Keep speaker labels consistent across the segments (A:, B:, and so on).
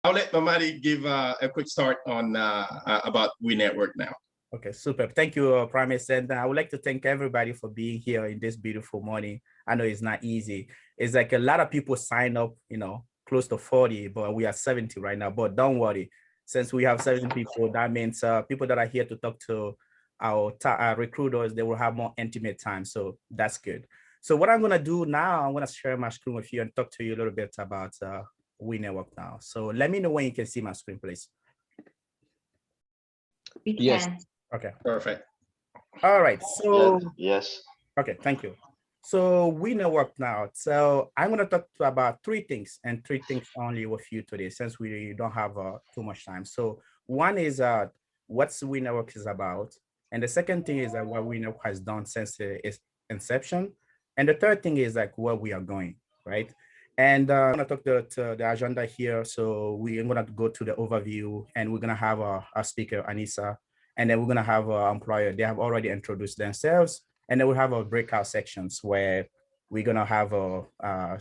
A: I'll let Mamadi give a quick start on about WeNetworkNow.
B: Okay, super. Thank you, Promise. And I would like to thank everybody for being here in this beautiful morning. I know it's not easy. It's like a lot of people sign up, close to 40, but we are 70 right now. But don't worry, since we have 70 people, that means people that are here to talk to our recruiters, they will have more intimate time. So that's good. So what I'm going to do now, I'm going to share my screen with you and talk to you a little bit about WeNetworkNow. So let me know when you can see my screen, please.
C: We can.
A: Yes.
B: Okay.
A: Perfect.
B: All right. So
D: yes.
B: Okay, thank you. So WeNetworkNow. So I'm going to talk about three things and three things only with you today, since we don't have too much time. So one is what WeNetwork is about, and the second thing is what WeNetwork has done since its inception, and the third thing is like where we are going, right? And I'm going to talk to the agenda here. So we're going to go to the overview, and we're going to have our speaker, Anissa, and then we're going to have our employer. They have already introduced themselves, and then we have our breakout sections where we're going to have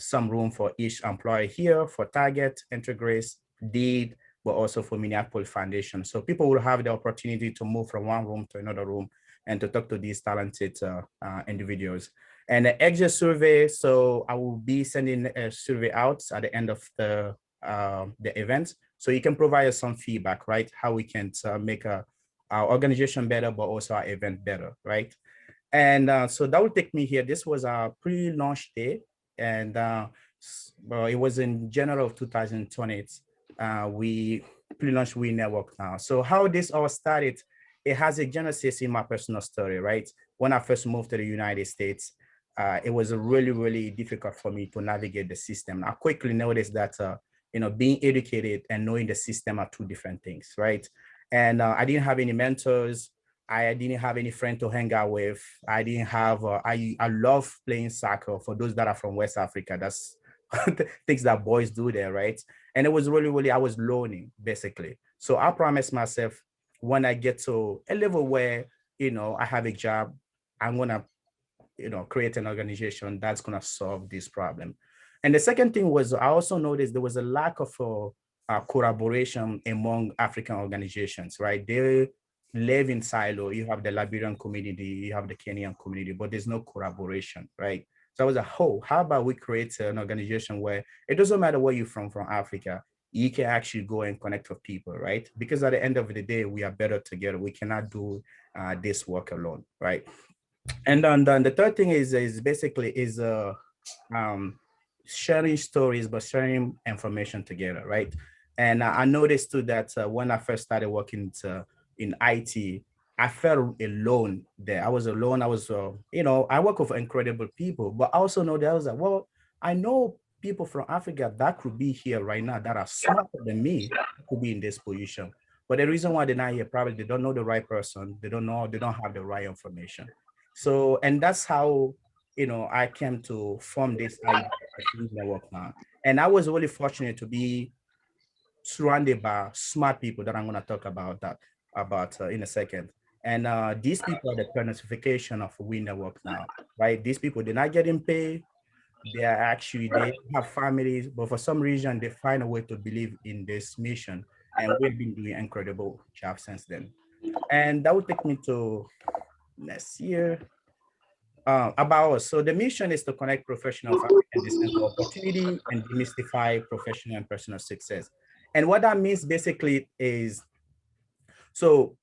B: some room for each employee here for Target, Integris, Deed, but also for Minneapolis Foundation. So people will have the opportunity to move from one room to another room and to talk to these talented individuals. And the exit survey, so I will be sending a survey out at the end of the event. So you can provide us some feedback, right? How we can make our organization better, but also our event better, right? And so that will take me here. This was our pre-launch day, and it was in January of 2020. We pre-launched WeNetworkNow. So how this all started, it has a genesis in my personal story, right? When I first moved to the United States, it was really, really difficult for me to navigate the system. I quickly noticed that, being educated and knowing the system are two different things, right? And I didn't have any mentors. I didn't have any friend to hang out with. I didn't have, I love playing soccer. For those that are from West Africa, that's things that boys do there, right? And it was really, really, I was learning basically. So I promised myself, when I get to a level where, I have a job, I'm gonna, create an organization that's gonna solve this problem. And the second thing was, I also noticed there was a lack of collaboration among African organizations, right? They live in silo. You have the Liberian community, you have the Kenyan community, but there's no collaboration, right? So I was like, oh, how about we create an organization where it doesn't matter where you're from Africa, you can actually go and connect with people, right? Because at the end of the day, we are better together. We cannot do this work alone, right? And then the third thing is basically sharing stories, but sharing information together, right? And I noticed too that when I first started working in IT, I felt alone there. I was alone. I was, I work with incredible people, but I also know that I was like, well, I know people from Africa that could be here right now that are smarter than me, could be in this position. But the reason why they're not here, probably they don't know the right person. They don't have the right information. So, and that's how, I came to form this idea of network now. And I was really fortunate to be surrounded by smart people that I'm going to talk about in a second. And these people are the personification of WeNetworkNow, right? These people, they're not getting paid. They have families, but for some reason, they find a way to believe in this mission. And we've been doing incredible job since then. And that would take me to next year. About us. So the mission is to connect professional and distance opportunity and demystify professional and personal success. And what that means basically is, so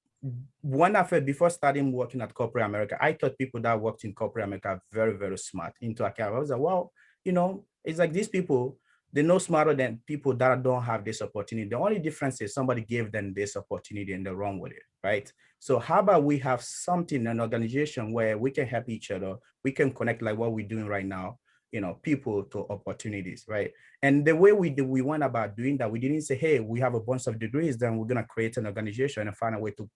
B: before starting working at corporate America, I thought people that worked in corporate America are very, very smart into account. I was like, well, it's like these people, they're no smarter than people that don't have this opportunity. The only difference is somebody gave them this opportunity and they're wrong with it, right? So how about we have something, an organization where we can help each other, we can connect like what we're doing right now, people to opportunities, right? And the way we went about doing that, we didn't say, hey, we have a bunch of degrees, then we're gonna create an organization and find a way to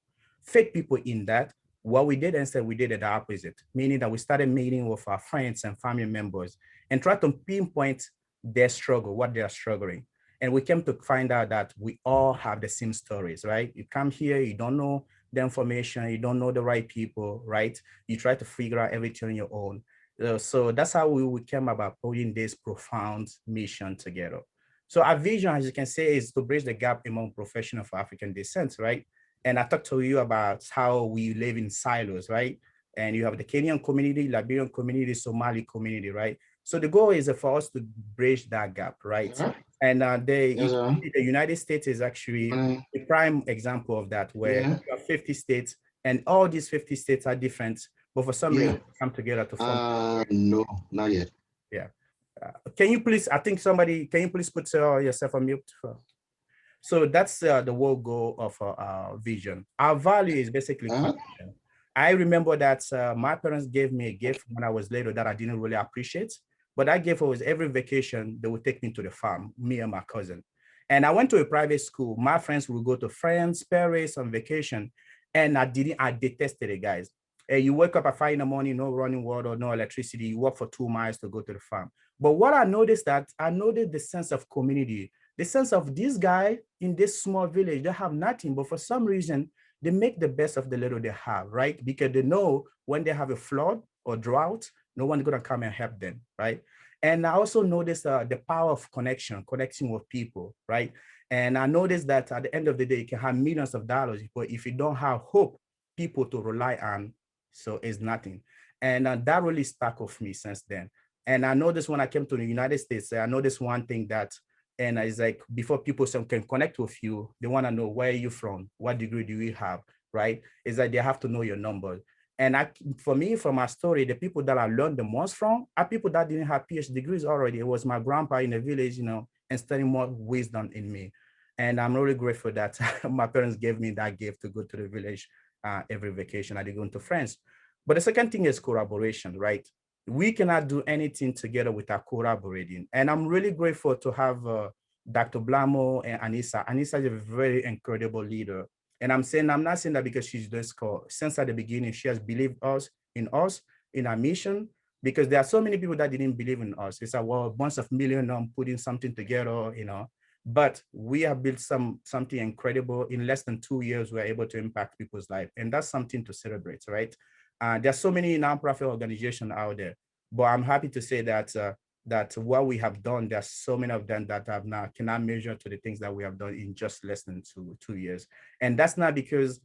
B: fit people in that. What we did instead, we did the opposite, meaning that we started meeting with our friends and family members and try to pinpoint their struggle, what they are struggling. And we came to find out that we all have the same stories, right? You come here, you don't know the information, you don't know the right people, right? You try to figure out everything on your own. So that's how we came about putting this profound mission together. So our vision, as you can say, is to bridge the gap among professionals of African descent, right? And I talked to you about how we live in silos, right? And you have the Kenyan community, Liberian community, Somali community, right? So the goal is for us to bridge that gap, right? And the United States is actually a prime example of that, where you have 50 states, and all these 50 states are different, but for some reason come together to form.
C: No, not yet.
B: Yeah. Can you please, I think somebody, can you please put yourself on mute? So that's the whole goal of our vision. Our value is basically connection. I remember that my parents gave me a gift when I was little that I didn't really appreciate, but that gift was every vacation, they would take me to the farm, me and my cousin. And I went to a private school. My friends would go to France, Paris on vacation, and I detested it, guys. You wake up at 5 in the morning, no running water, no electricity. You walk for 2 miles to go to the farm. But what I noticed the sense of community, the sense of this guy in this small village, they have nothing, but for some reason, they make the best of the little they have, right? Because they know when they have a flood or drought, no one's gonna come and help them, right? And I also noticed the power of connecting with people, right? And I noticed that at the end of the day, you can have millions of dollars, but if you don't have hope, people to rely on, so it's nothing. And that really stuck with me since then. And I noticed when I came to the United States, I noticed one thing that, and it's like, before people can connect with you, they want to know where you're from, what degree do you have, right? Is that they have to know your number. And for me, from my story, the people that I learned the most from are people that didn't have PhD degrees already. It was my grandpa in the village, instilling more wisdom in me. And I'm really grateful that my parents gave me that gift to go to the village every vacation. I did go into France. But the second thing is collaboration, right? We cannot do anything together without collaborating. And I'm really grateful to have Dr. Blamo and Anissa. Anissa is a very incredible leader. And I'm not saying that because she's just called. Since at the beginning, she has believed in our mission, because there are so many people that didn't believe in us. It's a bunch of millions putting something together, but we have built something incredible. In less than 2 years, we're able to impact people's life. And that's something to celebrate, right? There's so many nonprofit organizations out there, but I'm happy to say that what we have done, there's so many of them that have now cannot measure to the things that we have done in just less than two years. And that's not because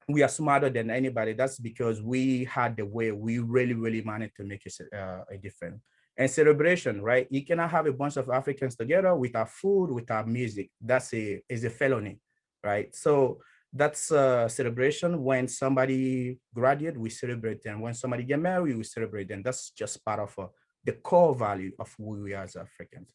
B: we are smarter than anybody. That's because we had the way we really managed to make a difference. And celebration, right? You cannot have a bunch of Africans together without food, without music. Is a felony, right? So that's a celebration. When somebody graduates, we celebrate them. When somebody get married, we celebrate them. That's just part of the core value of who we are as Africans.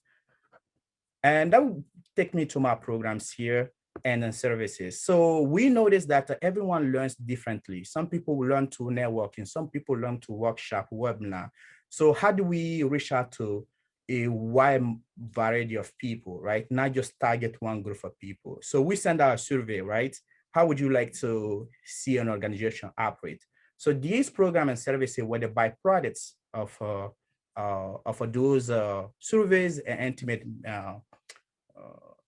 B: And that will take me to my programs here and then services. So we noticed that everyone learns differently. Some people learn to networking, some people learn to workshop, webinar. So how do we reach out to a wide variety of people, right? Not just target one group of people. So we send out a survey, right? How would you like to see an organization operate? So these programs and services were the byproducts of those surveys and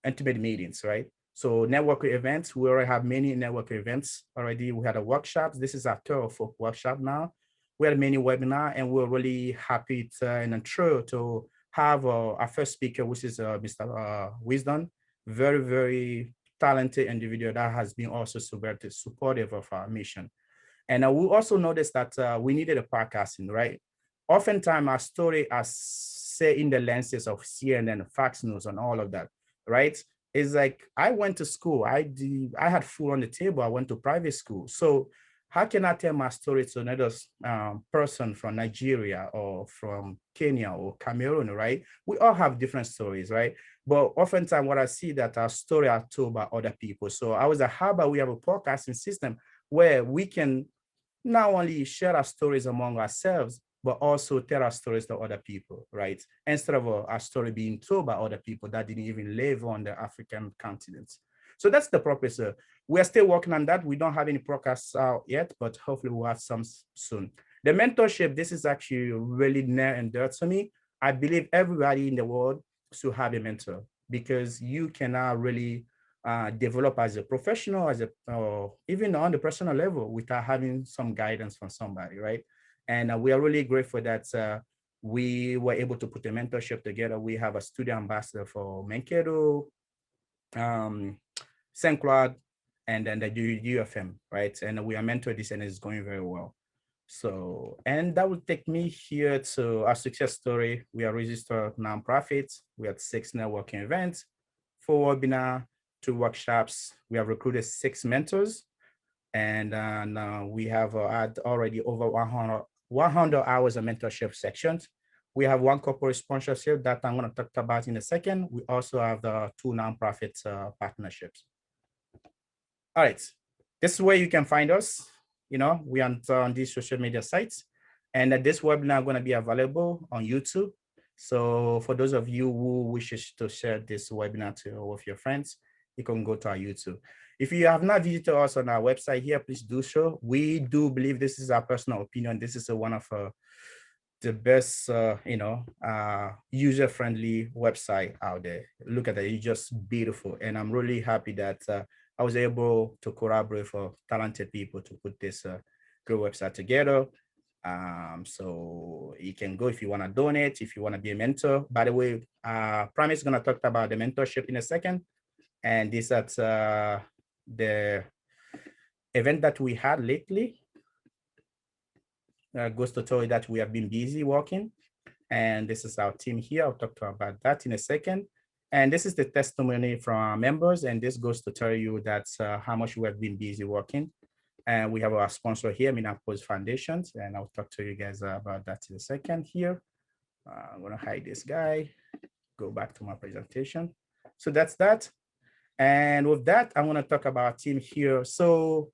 B: intimate meetings, right? So networking events, we already have many networking events already. We had a workshops. This is our third or fourth workshop now. We had many webinars, and we're really happy and thrilled to have our first speaker, which is Mr. Wisdom, very talented individual that has been also supportive of our mission. And we also noticed that we needed a podcasting, right? Oftentimes our story are set in the lenses of CNN, Fox News, and all of that, right? It's like, I went to school, I had food on the table, I went to private school. So how can I tell my story to another person from Nigeria or from Kenya or Cameroon, right? We all have different stories, right? But oftentimes what I see that our story are told by other people. So I was like, how about we have a podcasting system where we can not only share our stories among ourselves, but also tell our stories to other people, right? Instead of our story being told by other people that didn't even live on the African continent. So that's the purpose. We're still working on that. We don't have any podcasts out yet, but hopefully we'll have some soon. The mentorship, this is actually really near and dear to me. I believe everybody in the world should have a mentor, because you cannot really develop as a professional, even on the personal level, without having some guidance from somebody, right? And we are really grateful that we were able to put a mentorship together. We have a student ambassador for Mankato, St. Cloud, and then the UFM, right? And we are mentoring this, and it's going very well. So, and that would take me here to our success story. We are registered nonprofits. We had 6 networking events, 4 webinars, 2 workshops. We have recruited 6 mentors, and we have had already over 100 hours of mentorship sections. We have 1 corporate sponsorship that I'm going to talk about in a second. We also have the 2 nonprofit partnerships. All right, this is where you can find us. You know, we are on these social media sites, and this webinar is going to be available on YouTube. So for those of you who wishes to share this webinar with your friends, you can go to our YouTube. If you have not visited us on our website here, please do so. We do believe this is our personal opinion. This is one of the best, user-friendly website out there. Look at that, it's just beautiful. And I'm really happy that I was able to collaborate for talented people to put this great website together. So you can go if you want to donate, if you want to be a mentor. By the way, Promise is going to talk about the mentorship in a second. And this at the event that we had lately. Goes to tell you that we have been busy working. And this is our team here. I'll talk to you about that in a second. And this is the testimony from our members. And this goes to tell you that how much we have been busy working. And we have our sponsor here, Minneapolis Foundations. And I'll talk to you guys about that in a second here. I'm going to hide this guy, go back to my presentation. So that's that. And with that, I'm going to talk about our team here. So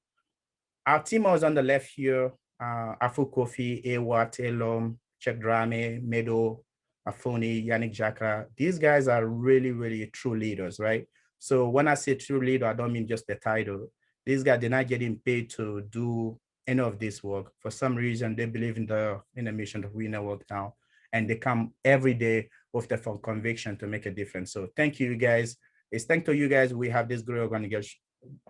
B: our team was on the left here. Afu Kofi, Awat, Elom, Czech Drame, Medo, Afoni, Yannick Jaka. These guys are really, really true leaders, right? So when I say true leader, I don't mean just the title. These guys, they're not getting paid to do any of this work. For some reason, they believe in the mission of WeNetworkNow, and they come every day with the full conviction to make a difference. So thank you, guys. It's thanks to you guys we have this great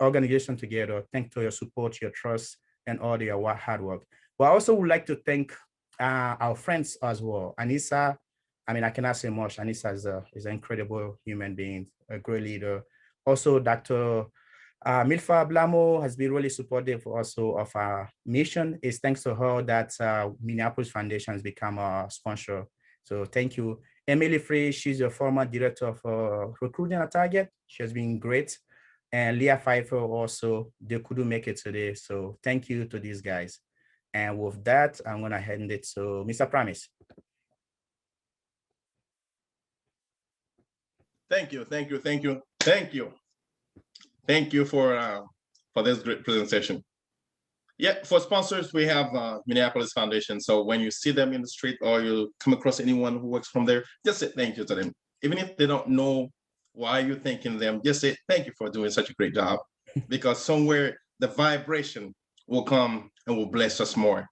B: organization together. Thanks to your support, your trust, and all your hard work. But I also would like to thank our friends as well. Anissa, I mean, I cannot say much. Anissa is an incredible human being, a great leader. Also, Dr. Milfa Blamo has been really supportive also of our mission. It's thanks to her that Minneapolis Foundation has become a sponsor. So thank you. Emily Free, she's a former director of recruiting at Target. She has been great. And Leah Pfeiffer also, they couldn't make it today. So thank you to these guys. And with that, I'm gonna hand it to Mr. Promise.
A: Thank you for this great presentation. Yeah, for sponsors, we have Minneapolis Foundation. So when you see them in the street or you come across anyone who works from there, just say thank you to them. Even if they don't know why you're thanking them, just say thank you for doing such a great job, because somewhere the vibration will come and will bless us more.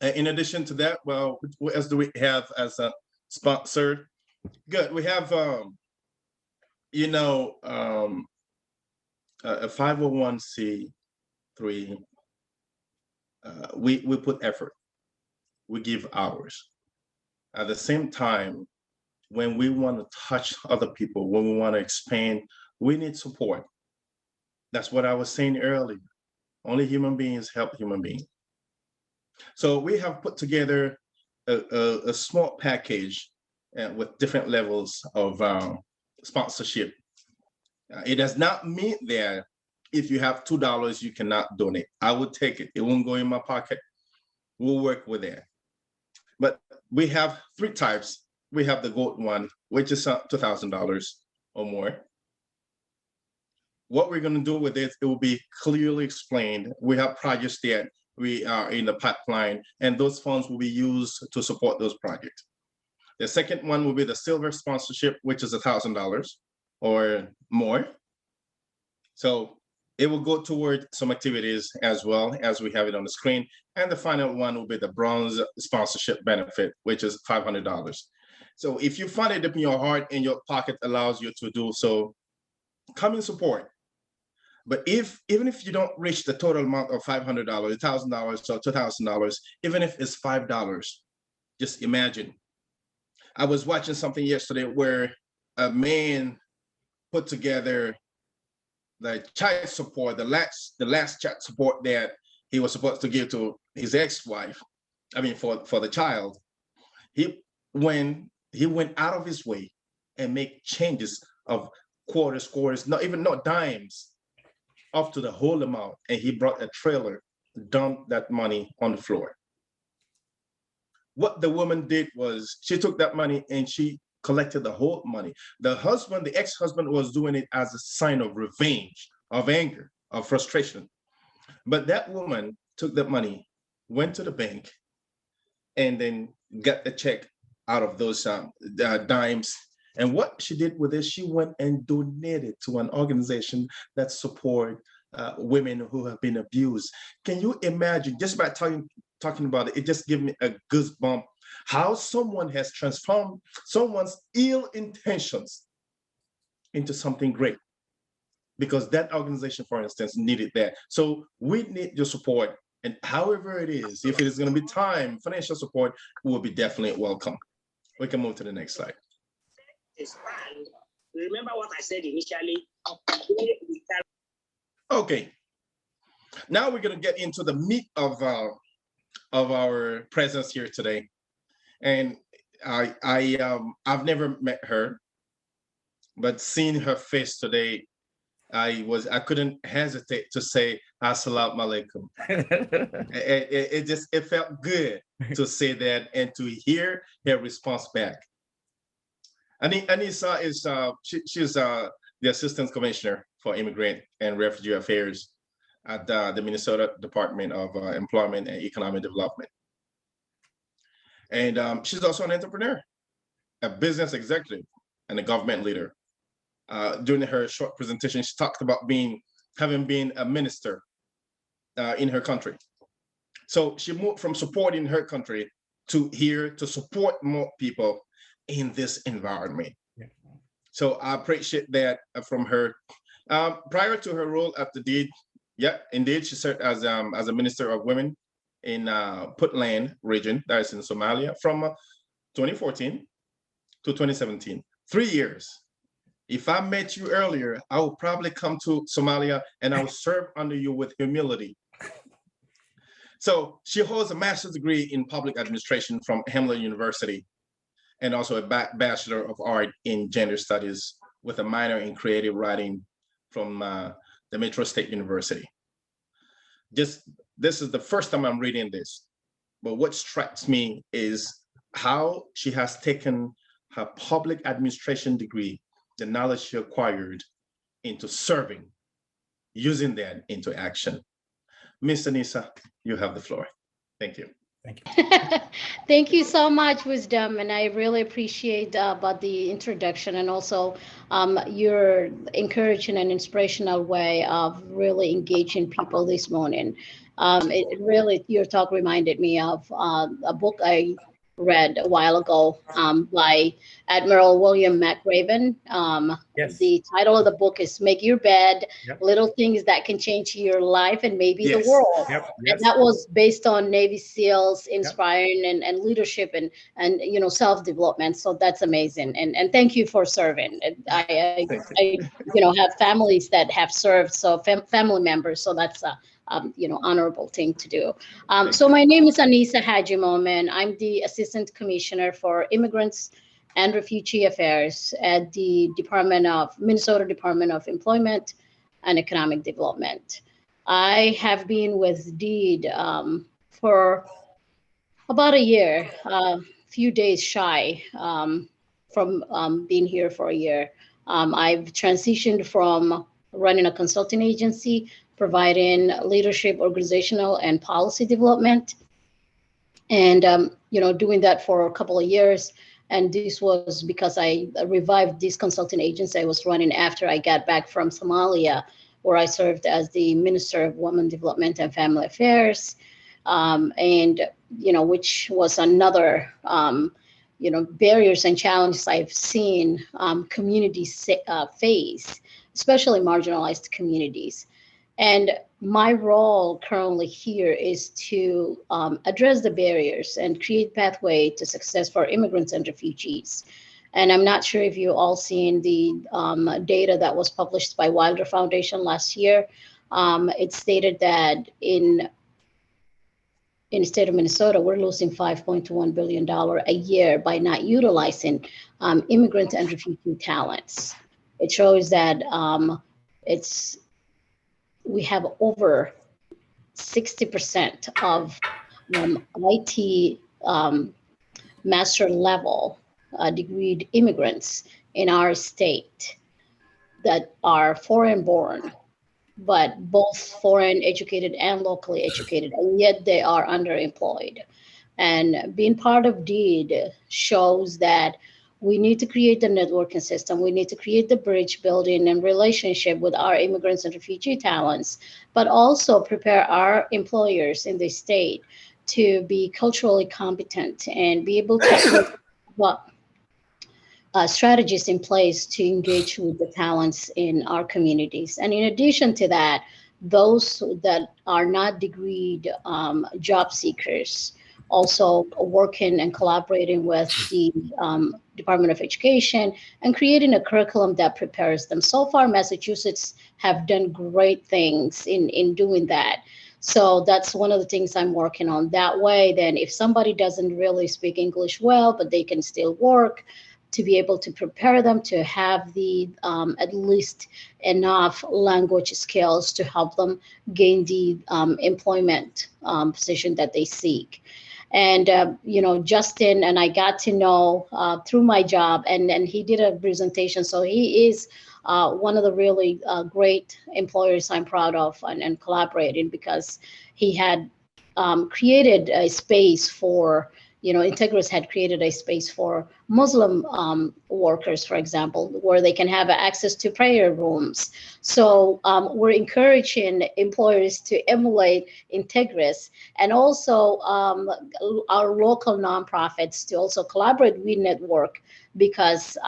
A: In addition to that, well, what else do we have as a sponsor? Good, we have a 501c3. We put effort, we give hours. At the same time, when we want to touch other people, when we want to expand, we need support. That's what I was saying earlier. Only human beings help human beings. So we have put together a small package with different levels of sponsorship. It does not mean that if you have $2, you cannot donate. I would take it. It won't go in my pocket. We'll work with it. But we have 3 types. We have the gold one, which is $2,000 or more. What we're going to do with it, it will be clearly explained. We have projects that we are in the pipeline, and those funds will be used to support those projects. The second one will be the silver sponsorship, which is $1,000 or more. So it will go toward some activities as well as we have it on the screen. And the final one will be the bronze sponsorship benefit, which is $500. So if you find it in your heart and your pocket allows you to do so, come and support. But even if you don't reach the total amount of $500, $1,000, or $2,000, even if it's $5, Just imagine. I was watching something yesterday where a man put together the child support, the last child support that he was supposed to give to his ex-wife. I mean, for the child, he went out of his way and make changes of quarters, not dimes, up to the whole amount, and he brought a trailer, dumped that money on the floor. What the woman did was she took that money and she collected the whole money. The ex-husband was doing it as a sign of revenge, of anger, of frustration. But that woman took that money, went to the bank, and then got the check out of those dimes. And what she did with it, she went and donated to an organization that support women who have been abused. Can you imagine, just by talking about it, it just gave me a goosebump, how someone has transformed someone's ill intentions into something great. Because that organization, for instance, needed that. So we need your support. And however it is, if it is going to be time, financial support will be definitely welcome. We can move to the next slide.
C: Remember what I said initially?
A: Okay. Now we're going to get into the meat of our presence here today. And I've never met her, but seeing her face today, I couldn't hesitate to say assalamu alaikum. It felt good to say that and to hear her response back. Anissa is she's the Assistant Commissioner for Immigrant and Refugee Affairs at the Minnesota Department of Employment and Economic Development. And she's also an entrepreneur, a business executive, and a government leader. During her short presentation, she talked about having been a minister in her country. So she moved from supporting her country to here to support more people in this environment. Yeah. So I appreciate that from her. Prior to her role at the DEED, indeed, she served as a Minister of Women in Puntland region, that is in Somalia, from 2014 to 2017, 3 years. If I met you earlier, I would probably come to Somalia and I will serve under you with humility. So she holds a master's degree in public administration from Hamline University and also a Bachelor of Art in Gender Studies with a minor in creative writing from the Metro State University. This is the first time I'm reading this, but what strikes me is how she has taken her public administration degree, the knowledge she acquired, into serving, using that into action. Ms. Anissa, you have the floor. Thank you.
B: Thank you.
D: Thank you so much, Wisdom, and I really appreciate about the introduction and also your encouraging and inspirational way of really engaging people this morning. It really, your talk reminded me of a book I read a while ago by Admiral William McRaven.
B: Yes.
D: The title of the book is Make Your Bed,
B: Yep.
D: Little Things That Can Change Your Life and Maybe
A: Yes.
D: the World.
B: Yep.
D: And that was based on Navy SEALs inspiring and leadership and self-development. So that's amazing. And thank you for serving. And I have families that have served, so family members. So that's honorable thing to do. So my name is Anissa Haji Momen. I'm the Assistant Commissioner for Immigrants and Refugee Affairs at the Minnesota Department of Employment and Economic Development. I have been with DEED for about a year, few days shy from being here for a year. I've transitioned from running a consulting agency, providing leadership, organizational, and policy development, and doing that for a couple of years. And this was because I revived this consulting agency I was running after I got back from Somalia, where I served as the Minister of Women Development and Family Affairs, which was another, barriers and challenges I've seen communities face, especially marginalized communities. And my role currently here is to address the barriers and create pathway to success for immigrants and refugees. And I'm not sure if you all seen the data that was published by Wilder Foundation last year. It stated that in the state of Minnesota, we're losing $5.1 billion a year by not utilizing immigrant and refugee talents. It shows that we have over 60% of IT master level degreed immigrants in our state that are foreign born, but both foreign educated and locally educated, and yet they are underemployed. And being part of DEED shows that we need to create the networking system. We need to create the bridge building and relationship with our immigrants and refugee talents, but also prepare our employers in the state to be culturally competent and be able to put strategies in place to engage with the talents in our communities. And in addition to that, those that are not degreed job seekers also working and collaborating with the Department of Education and creating a curriculum that prepares them. So far, Massachusetts have done great things in doing that. So that's one of the things I'm working on. That way, then if somebody doesn't really speak English well, but they can still work, to be able to prepare them to have the at least enough language skills to help them gain the employment position that they seek. And Justin and I got to know through my job, and he did a presentation. So he is one of the really great employers I'm proud of and collaborating, because he had created a space for, Integris had created a space for Muslim workers, for example, where they can have access to prayer rooms. So we're encouraging employers to emulate Integris, and also our local nonprofits to also collaborate with WeNetwork, because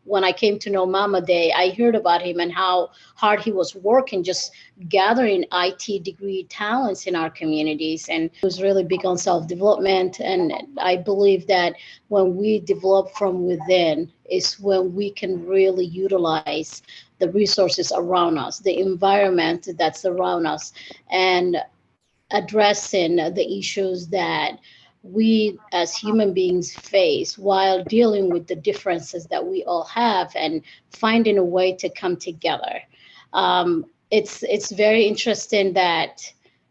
D: when I came to know Mama Day, I heard about him and how hard he was working just gathering IT degree talents in our communities. And he was really big on self-development. And I believe that when we develop from within is when we can really utilize the resources around us, the environment that's around us, and addressing the issues that we as human beings face while dealing with the differences that we all have and finding a way to come together. It's very interesting that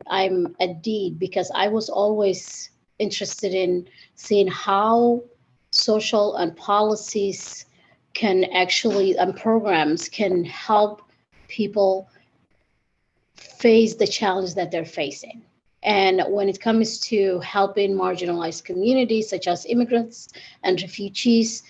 D: I'm at DEED, because I was always interested in seeing how social and policies can actually, and programs can help people face the challenge that they're facing. And when it comes to helping marginalized communities such as immigrants and refugees,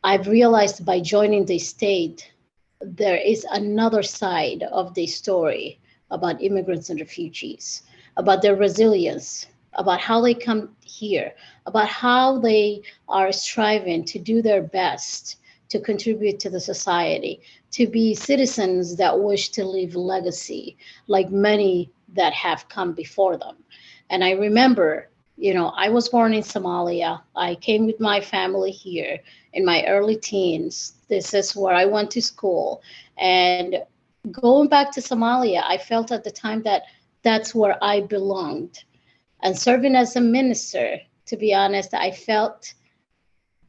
D: I've realized by joining the state, there is another side of the story about immigrants and refugees, about their resilience, about how they come here, about how they are striving to do their best to contribute to the society, to be citizens that wish to leave legacy, like many that have come before them. And I remember, I was born in Somalia. I came with my family here in my early teens. This is where I went to school. And going back to Somalia, I felt at the time that that's where I belonged. And serving as a minister, to be honest, I felt,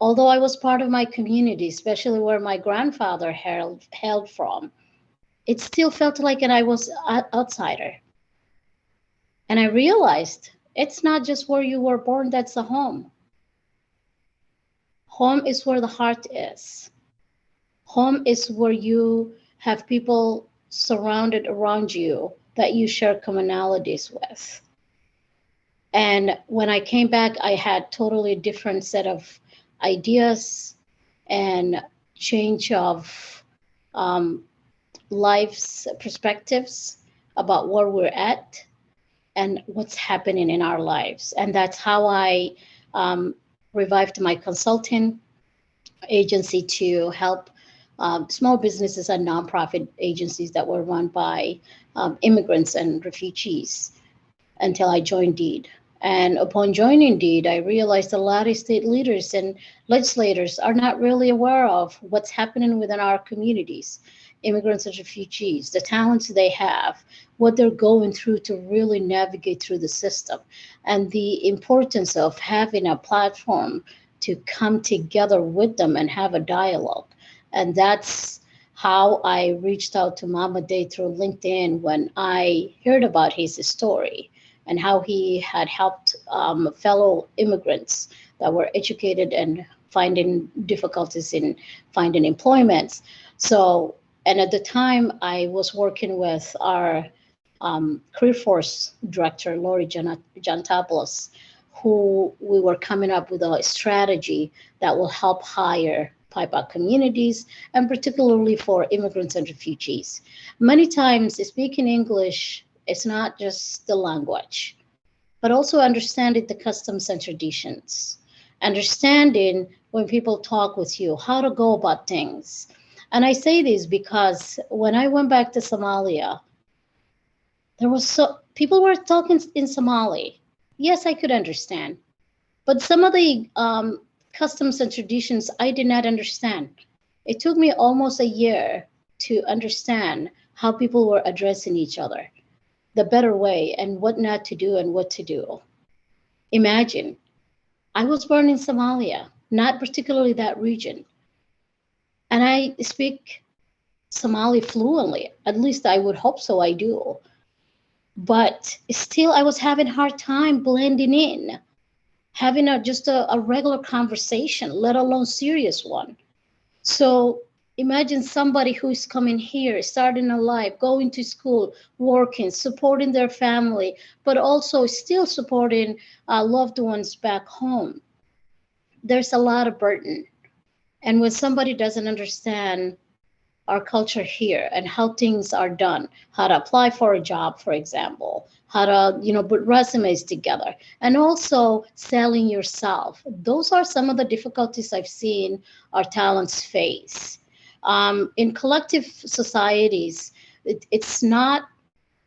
D: although I was part of my community, especially where my grandfather hailed from, it still felt like I was an outsider. And I realized it's not just where you were born that's the home. Home is where the heart is. Home is where you have people surrounded around you that you share commonalities with. And when I came back, I had totally different set of ideas and change of life's perspectives about where we're at and what's happening in our lives. And that's how I revived my consulting agency to help small businesses and nonprofit agencies that were run by immigrants and refugees until I joined DEED. And upon joining DEED, I realized a lot of state leaders and legislators are not really aware of what's happening within our communities, immigrants and refugees, the talents they have, what they're going through to really navigate through the system, and the importance of having a platform to come together with them and have a dialogue. And that's how I reached out to Mama Day through LinkedIn when I heard about his story and how he had helped fellow immigrants that were educated and finding difficulties in finding employment. So, and at the time I was working with our career force director, Lori Jantopoulos, who we were coming up with a strategy that will help hire BIPOC communities, and particularly for immigrants and refugees. Many times speaking English, it's not just the language, but also understanding the customs and traditions, understanding when people talk with you, how to go about things. And I say this because when I went back to Somalia, people were talking in Somali. Yes, I could understand, but some of the customs and traditions I did not understand. It took me almost a year to understand how people were addressing each other, the better way, and what not to do and what to do. Imagine, I was born in Somalia, not particularly that region, and I speak Somali fluently. At least I would hope so, I do. But still, I was having a hard time blending in, having just a regular conversation, let alone serious one. So imagine somebody who's coming here, starting a life, going to school, working, supporting their family, but also still supporting loved ones back home. There's a lot of burden. And when somebody doesn't understand our culture here and how things are done, how to apply for a job, for example, how to, put resumes together, and also selling yourself. Those are some of the difficulties I've seen our talents face. In collective societies, it's not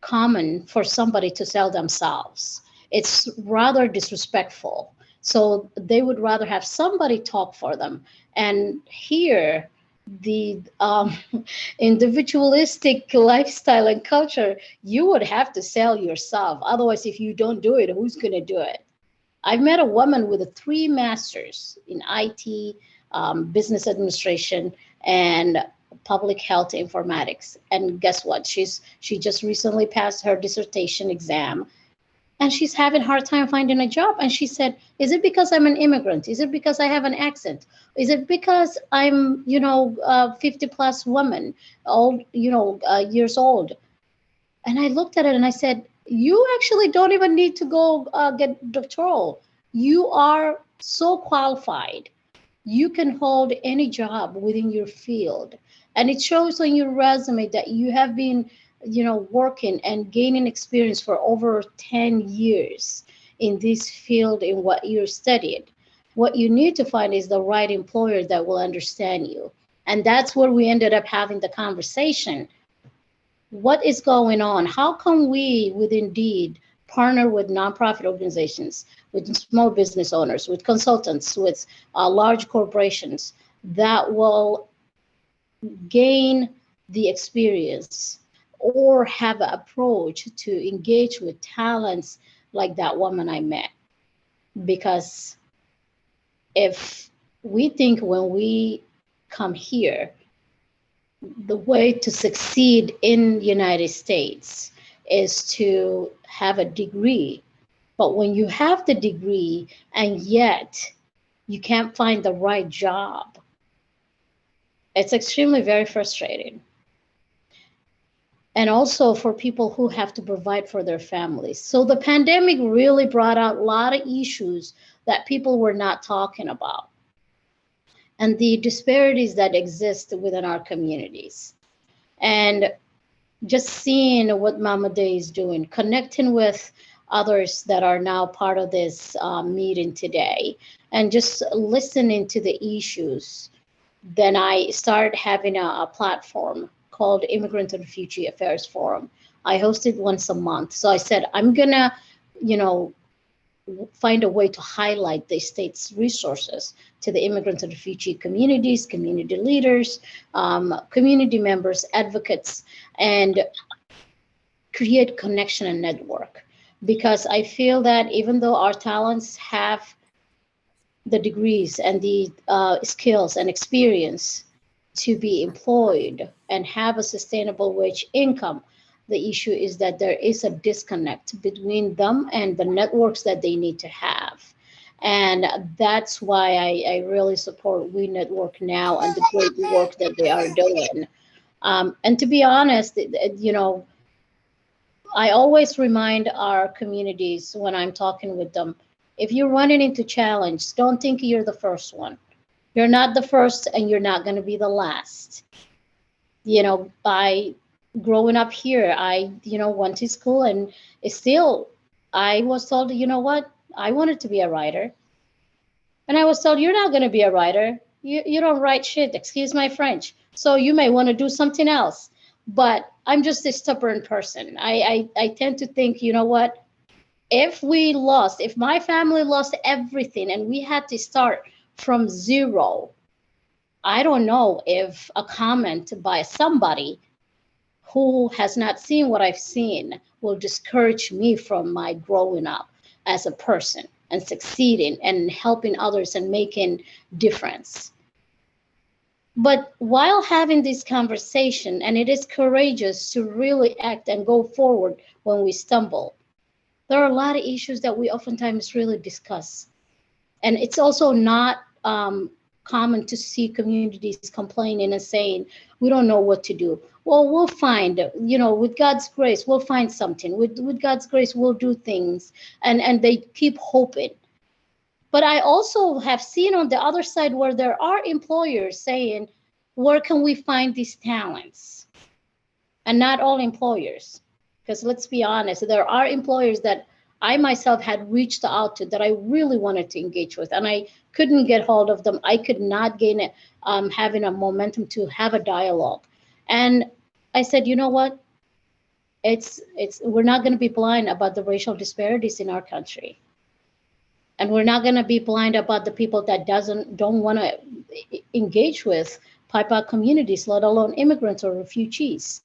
D: common for somebody to sell themselves. It's rather disrespectful. So they would rather have somebody talk for them. And here, the individualistic lifestyle and culture, you would have to sell yourself. Otherwise, if you don't do it, who's going to do it? I've met a woman with 3 masters in IT, business administration, and public health informatics. And guess what? She just recently passed her dissertation exam. And she's having a hard time finding a job. And she said, is it because I'm an immigrant? Is it because I have an accent? Is it because I'm, 50 plus woman, old, years old? And I looked at it and I said, you actually don't even need to go get doctoral. You are so qualified. You can hold any job within your field. And it shows on your resume that you have been working and gaining experience for over 10 years in this field in what you studied. What you need to find is the right employer that will understand you. And that's where we ended up having the conversation. What is going on? How can we, with Indeed, partner with nonprofit organizations, with small business owners, with consultants, with large corporations that will gain the experience or have an approach to engage with talents like that woman I met? Because if we think when we come here, the way to succeed in the United States is to have a degree, but when you have the degree and yet you can't find the right job, it's extremely very frustrating. And also for people who have to provide for their families. So the pandemic really brought out a lot of issues that people were not talking about, and the disparities that exist within our communities. And just seeing what Mama Day is doing, connecting with others that are now part of this meeting today, and just listening to the issues then I started having a platform called Immigrant and Refugee Affairs Forum. I hosted once a month. So I said, I'm gonna, you know, find a way to highlight the state's resources to the immigrant and refugee communities, community leaders, community members, advocates, and create connection and network. Because I feel that even though our talents have the degrees and the skills and experience to be employed and have a sustainable wage income, the issue is that there is a disconnect between them and the networks that they need to have. And that's why I really support WeNetworkNow and the great work that they are doing. And to be honest, you know, I always remind our communities when I'm talking with them, if you're running into challenge, don't think you're the first one. You're not the first and you're not going to be the last. You know, by growing up here, I, you know, went to school and still I was told, you know what, I wanted to be a writer. And I was told, you're not going to be a writer. You don't write shit, excuse my French. So you may want to do something else. But I'm just a stubborn person. I tend to think, you know what, if my family lost everything and we had to start from zero, I don't know if a comment by somebody who has not seen what I've seen will discourage me from my growing up as a person and succeeding and helping others and making difference. But while having this conversation, and it is courageous to really act and go forward when we stumble, there are a lot of issues that we oftentimes really discuss. And it's also not common to see communities complaining and saying, we don't know what to do. Well, we'll find, you know, with God's grace, we'll find something. With God's grace, we'll do things. And they keep hoping. But I also have seen on the other side where there are employers saying, where can we find these talents? And not all employers. Because let's be honest, there are employers that I myself had reached out to that I really wanted to engage with, and I couldn't get hold of them. I could not gain it, having a momentum to have a dialogue. And I said, you know what? We're not going to be blind about the racial disparities in our country. And we're not going to be blind about the people that don't want to engage with BIPOC communities, let alone immigrants or refugees.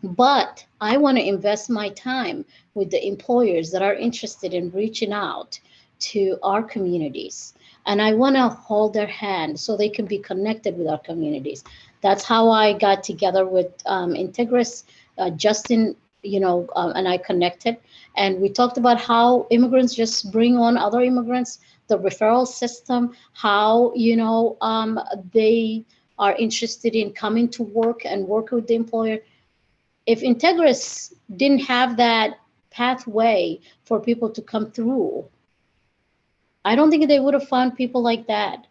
D: But I want to invest my time with the employers that are interested in reaching out to our communities. And I want to hold their hand so they can be connected with our communities. That's how I got together with Integris, Justin, you know, and I connected. And we talked about how immigrants just bring on other immigrants, the referral system, how, you know, they are interested in coming to work and work with the employer. If Integris didn't have that pathway for people to come through, I don't think they would have found people like that.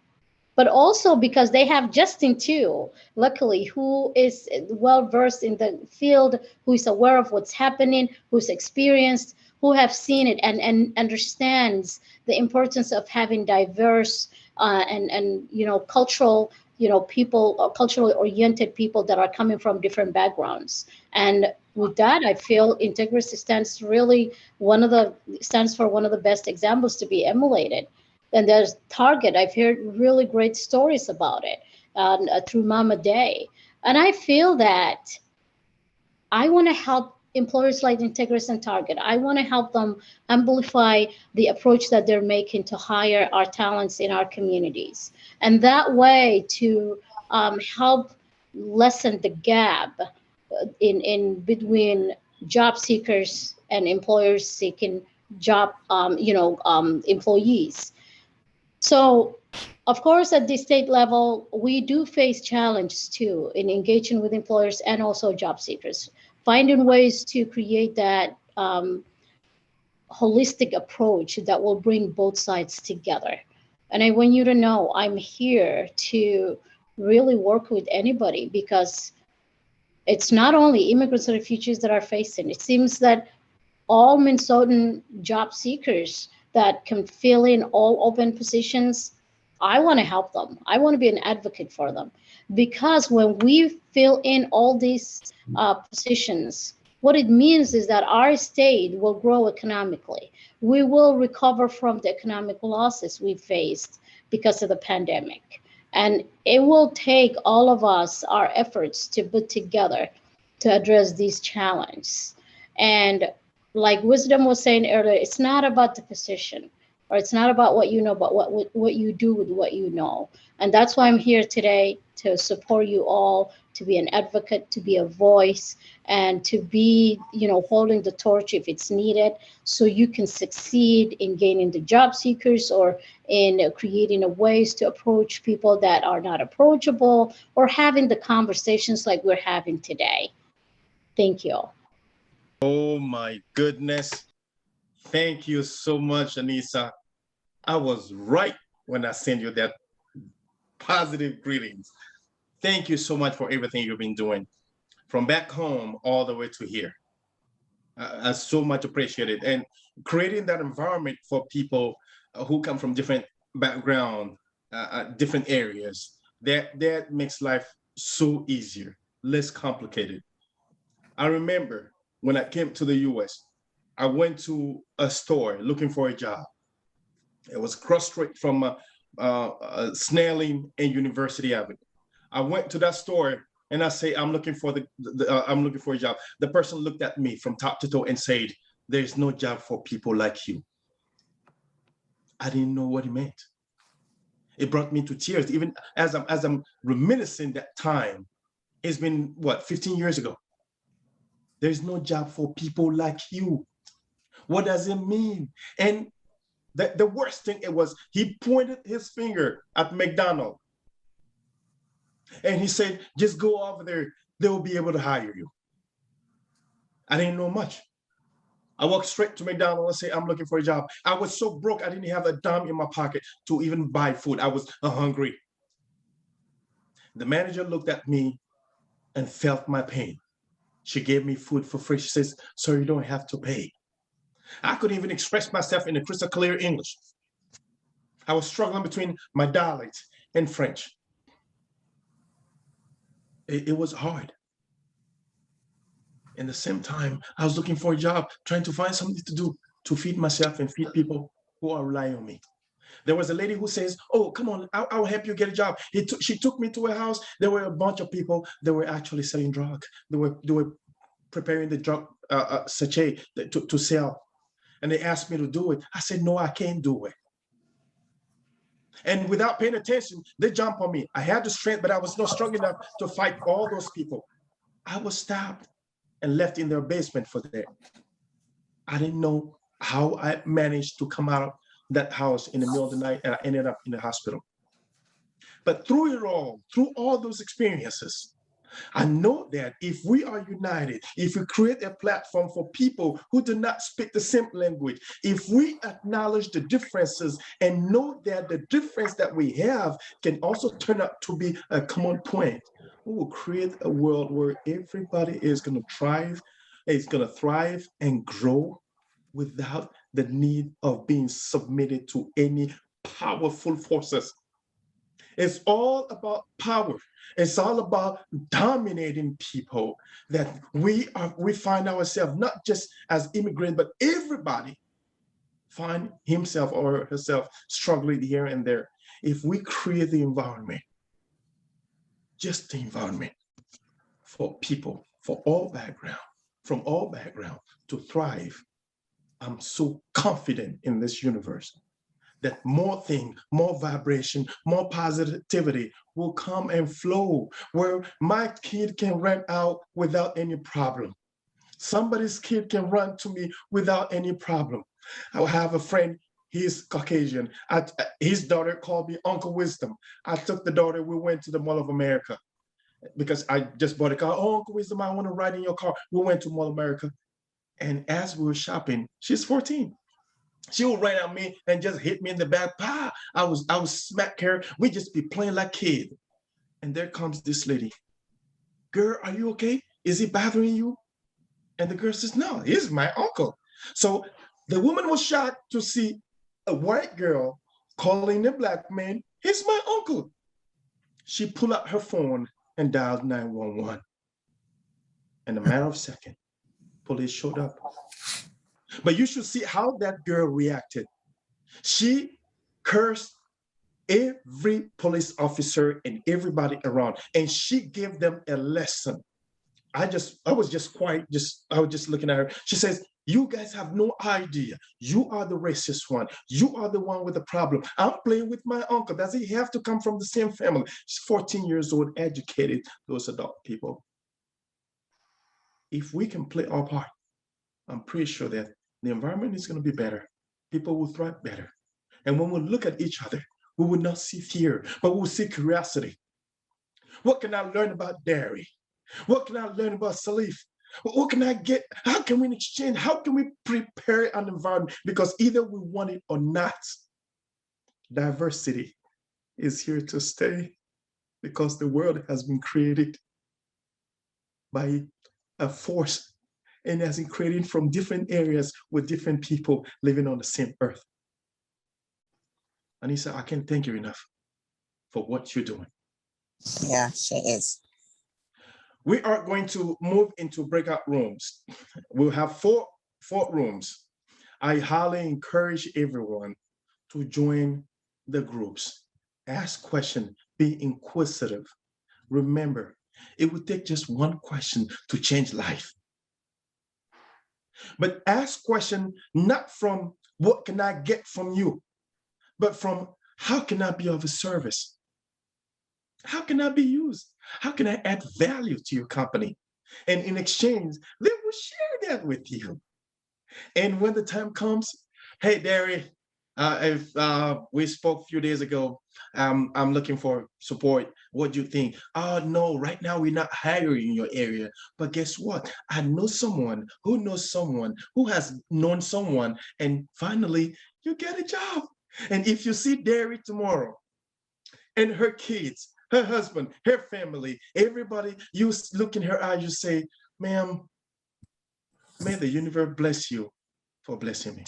D: But also because they have Justin too, luckily, who is well-versed in the field, who is aware of what's happening, who's experienced, who have seen it and understands the importance of having diverse and you know, cultural, you know, people, culturally oriented people that are coming from different backgrounds. And with that, I feel Integris stands for one of the best examples to be emulated. And there's Target. I've heard really great stories about it through Mama Day. And I feel that I want to help employers like Integris and Target. I want to help them amplify the approach that they're making to hire our talents in our communities. And that way to help lessen the gap in between job seekers and employers seeking job, employees. So, of course, at the state level, we do face challenges too in engaging with employers and also job seekers, finding ways to create that holistic approach that will bring both sides together. And I want you to know I'm here to really work with anybody, because it's not only immigrants and refugees that are facing. It seems that all Minnesotan job seekers that can fill in all open positions I want to help them. I want to be an advocate for them. Because when we fill in all these positions, what it means is that our state will grow economically. We will recover from the economic losses we faced because of the pandemic. And it will take all of us, our efforts to put together to address these challenges. And like Wisdom was saying earlier, it's not about the position, or it's not about what you know, but what you do with what you know. And that's why I'm here today, to support you all, to be an advocate, to be a voice, and to be, holding the torch if it's needed, so you can succeed in gaining the job seekers, or in creating a ways to approach people that are not approachable, or having the conversations like we're having today. Thank you.
A: Oh my goodness. Thank you so much, Anissa. I was right when I sent you that positive greetings. Thank you so much for everything you've been doing from back home all the way to here. I so much appreciate it. And creating that environment for people who come from different background, different areas, that makes life so easier, less complicated. I remember when I came to the US, I went to a store looking for a job. It was cross street from Snelling and University Avenue. I went to that store and I say, I'm looking for I'm looking for a job. The person looked at me from top to toe and said, "There's no job for people like you." I didn't know what he meant. It brought me to tears. Even as I'm reminiscing that time, it's been what, 15 years ago. There's no job for people like you. What does it mean? And the worst thing, it was, he pointed his finger at McDonald's and he said, "Just go over there, they'll be able to hire you." I didn't know much. I walked straight to McDonald's and say, "I'm looking for a job." I was so broke, I didn't have a dime in my pocket to even buy food. I was hungry. The manager looked at me and felt my pain. She gave me food for free. She says, "Sir, you don't have to pay." I couldn't even express myself in a crystal clear English. I was struggling between my dialect and French. It was hard. In the same time, I was looking for a job, trying to find something to do to feed myself and feed people who are relying on me. There was a lady who says, "Oh, come on, I'll help you get a job." She took me to a house. There were a bunch of people that were actually selling drugs. They were preparing the drug sachet to sell. And they asked me to do it. I said, "No, I can't do it." And without paying attention, they jumped on me. I had the strength, but I was not strong enough to fight all those people. I was stopped and left in their basement for that. I didn't know how I managed to come out of that house in the middle of the night, and I ended up in the hospital. But through it all, through all those experiences, I know that if we are united, if we create a platform for people who do not speak the same language, if we acknowledge the differences and know that the difference that we have can also turn out to be a common point, we will create a world where everybody is going to thrive and grow without the need of being submitted to any powerful forces. It's all about power. It's all about dominating people, that we find ourselves not just as immigrants, but everybody find himself or herself struggling here and there. If we create the environment, just the environment for people, for all background, from all background to thrive, I'm so confident in this universe that more things, more vibration, more positivity will come and flow, where my kid can run out without any problem. Somebody's kid can run to me without any problem. I have a friend, he's Caucasian. His daughter called me Uncle Wisdom. I took the daughter, we went to the Mall of America because I just bought a car. "Oh, Uncle Wisdom, I want to ride in your car." We went to Mall of America. And as we were shopping, she's 14. She would run at me and just hit me in the back. Pa! I was smack her. We just be playing like kids. And there comes this lady. "Girl, are you okay? Is he bothering you?" And the girl says, "No, he's my uncle." So the woman was shocked to see a white girl calling the black man, he's my uncle. She pulled out her phone and dialed 911. In a matter of seconds, police showed up. But you should see how that girl reacted. She cursed every police officer and everybody around, and she gave them a lesson. I was just looking at her. She says, you guys have no idea. You are the racist one. You are the one with the problem. I'm playing with my uncle. Does he have to come from the same family? She's 14 years old, educated, those adult people. If we can play our part, I'm pretty sure that the environment is going to be better. People will thrive better. And when we look at each other, we will not see fear, but we will see curiosity. What can I learn about dairy? What can I learn about Salif? What can I get? How can we exchange? How can we prepare an environment? Because either we want it or not, diversity is here to stay, because the world has been created by a force and has been created from different areas with different people living on the same earth. And he said, I can't thank you enough for what you're doing.
E: Yeah, she is.
A: We are going to move into breakout rooms. We'll have four rooms. I highly encourage everyone to join the groups. Ask questions, be inquisitive. Remember, it would take just one question to change life. But ask questions not from what can I get from you, but from how can I be of a service? How can I be used? How can I add value to your company? And in exchange, they will share that with you. And when the time comes, hey, Derry, if we spoke a few days ago, I'm looking for support. What do you think? Oh, no, right now we're not hiring in your area. But guess what? I know someone who knows someone who has known someone. And finally, you get a job. And if you see Derry tomorrow and her kids, her husband, her family, everybody, you look in her eyes, you say, ma'am, may the universe bless you for blessing me.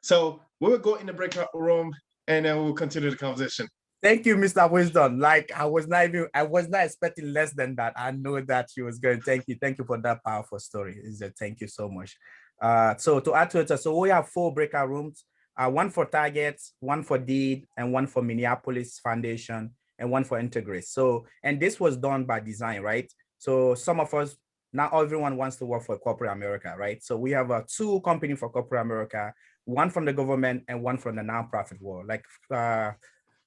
A: So we will go in the breakout room and then we'll continue the conversation.
B: Thank you, Mr. Wisdom. Like I was not expecting less than that. I know that she was good. Thank you for that powerful story. Thank you so much. So to add to it, so we have 4 breakout rooms, one for Targets, one for Deed, and one for Minneapolis Foundation, and one for Integris. So, and this was done by design, right? So some of us, not everyone wants to work for corporate America, right? So we have 2 companies for corporate America, one from the government and one from the nonprofit world, like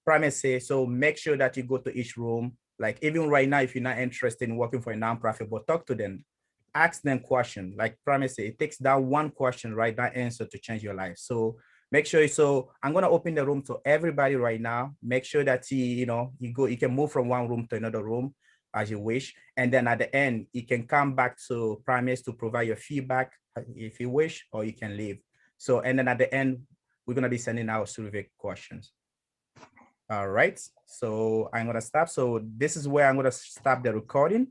B: Primus say. So make sure that you go to each room. Like even right now, if you're not interested in working for a nonprofit, but talk to them, ask them questions. Like Primus say, it takes that one question, right, that answer to change your life. So make sure. So I'm gonna open the room to everybody right now. Make sure that you can move from one room to another room as you wish. And then at the end, you can come back to Primus to provide your feedback if you wish, or you can leave. So, and then at the end, we're gonna be sending out survey questions. All right, so I'm gonna stop. So this is where I'm gonna stop the recording.